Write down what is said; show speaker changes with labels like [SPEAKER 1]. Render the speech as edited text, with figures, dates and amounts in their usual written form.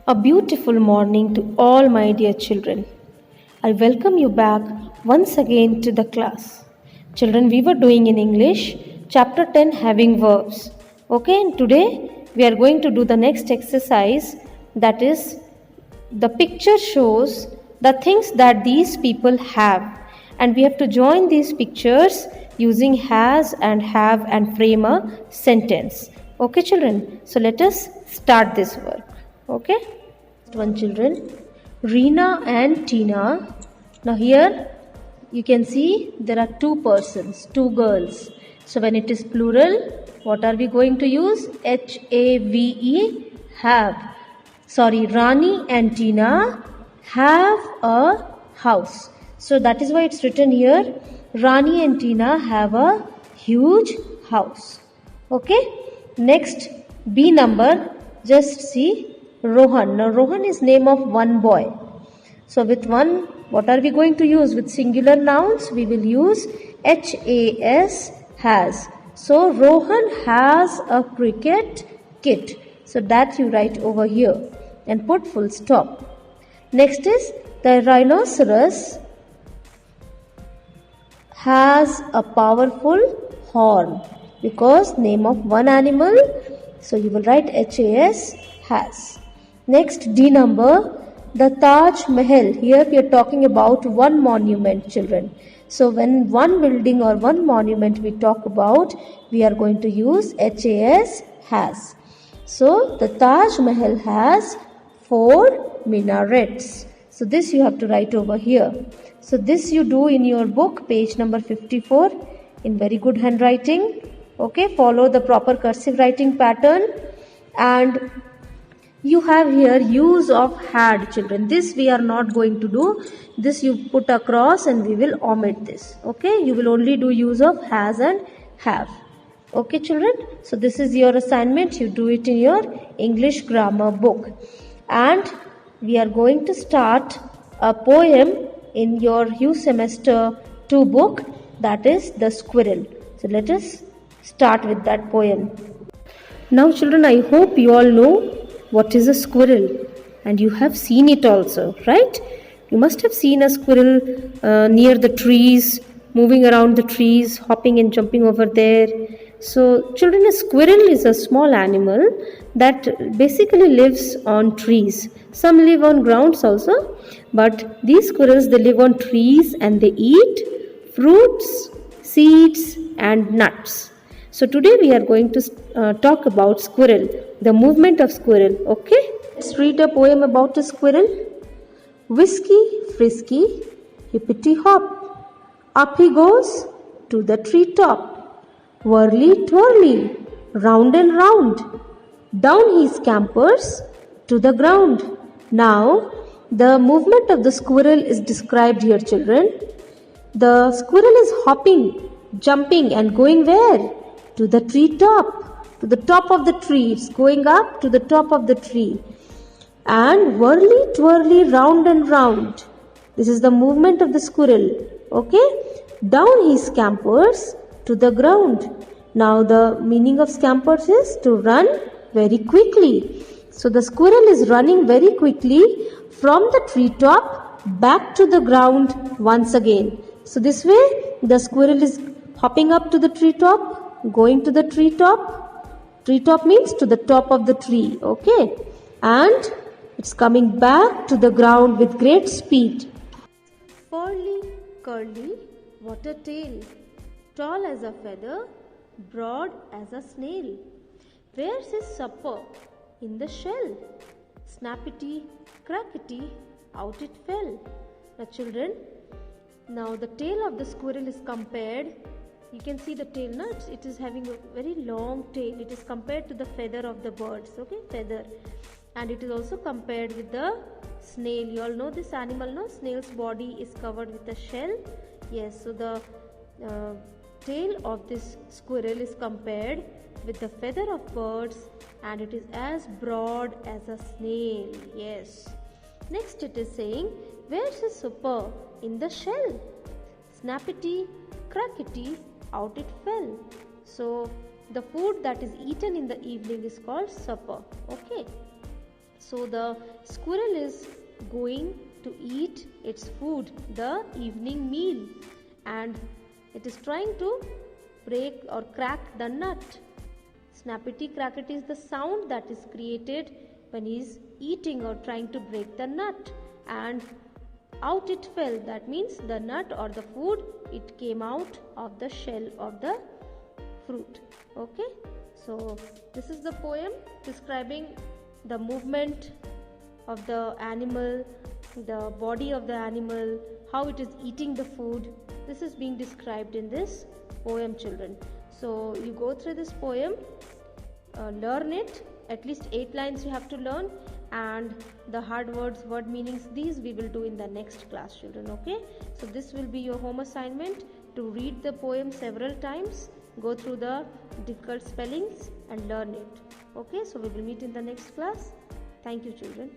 [SPEAKER 1] A beautiful morning to all my dear children. I welcome you back once again to the class. Children, we were doing in English chapter 10 having verbs. Okay, and today we are going to do the next exercise, that is, the picture shows the things that these people have, and we have to join these pictures using has and have and frame a sentence. Okay, children, so let us start this work. Okay, one, children, Reena and Tina. Now here you can see there are two persons, two girls. So when it is plural, what are we going to use? H-A-V-E, have. Sorry, Rani and Tina have a house. So that is why it's written here, Rani and Tina have a huge house. Okay, next B number, just see Rohan. Now Rohan is name of one boy. So with one, what are we going to use? With singular nouns, we will use H-A-S, has. So Rohan has a cricket kit. So that you write over here and put full stop. Next is the rhinoceros has a powerful horn, because name of one animal. So you will write H-A-S, has. Next D number, the Taj Mahal. Here we are talking about one monument, children. So when one building or one monument we talk about, we are going to use H-A-S, has. So the Taj Mahal has 4 minarets. So this you have to write over here. So this you do in your book, page number 54, in very good handwriting. Okay, follow the proper cursive writing pattern. And you have here use of had, children. This we are not going to do. This you put across and we will omit this. Okay, you will only do use of has and have. Okay, children. So this is your assignment. You do it in your English grammar book. And we are going to start a poem in your Hues Semester 2 book, that is the Squirrel. So let us start with that poem. Now children, I hope you all know what is a squirrel, and you have seen it also, right? You must have seen a squirrel near the trees, moving around the trees, hopping and jumping over there. So children, a squirrel is a small animal that basically lives on trees. Some live on grounds also, but these squirrels, they live on trees and they eat fruits, seeds and nuts. So today we are going to talk about squirrel, the movement of squirrel. Okay, let's read a poem about a squirrel. Whisky, frisky, hippity hop, up he goes to the tree top. Whirly twirly, round and round, down he scampers to the ground. Now, the movement of the squirrel is described here, children. The squirrel is hopping, jumping and going where? To the tree top, to the top of the tree. It's going up to the top of the tree. And whirly twirly, round and round. This is the movement of the squirrel. Okay? Down he scampers to the ground. Now the meaning of scampers is to run very quickly. So the squirrel is running very quickly from the treetop back to the ground once again. So this way the squirrel is hopping up to the treetop, going to the treetop. Treetop means to the top of the tree. Okay? And it's coming back to the ground with great speed. Curly, curly, what a tail, tall as a feather, broad as a snail. Where's his supper? In the shell. Snappity, crackety, out it fell. Now children, now the tail of the squirrel is compared. You can see the tail, no? It is having a very long tail. It is compared to the feather of the birds. Okay, feather. And it is also compared with the snail. You all know this animal, no? Snail's body is covered with a shell. Yes, so the tail of this squirrel is compared with the feather of birds, and it is as broad as a snail. Yes. Next it is saying, where's his supper? In the shell. Snappity, crackety, out it fell. So the food that is eaten in the evening is called supper. Okay. So the squirrel is going to eat its food, the evening meal, and it is trying to break or crack the nut. Snappity crackety is the sound that is created when he is eating or trying to break the nut, and out it fell. That means the nut or the food, it came out of the shell of the fruit. Okay, so this is the poem describing the movement of the animal, the body of the animal, how it is eating the food. This is being described in this poem, children. So you go through this poem, learn it, at least 8 lines you have to learn, and the hard words, word meanings, these we will do in the next class, children. Okay, so this will be your home assignment, to read the poem several times, go through the difficult spellings and learn it. Okay, so we will meet in the next class. Thank you, children.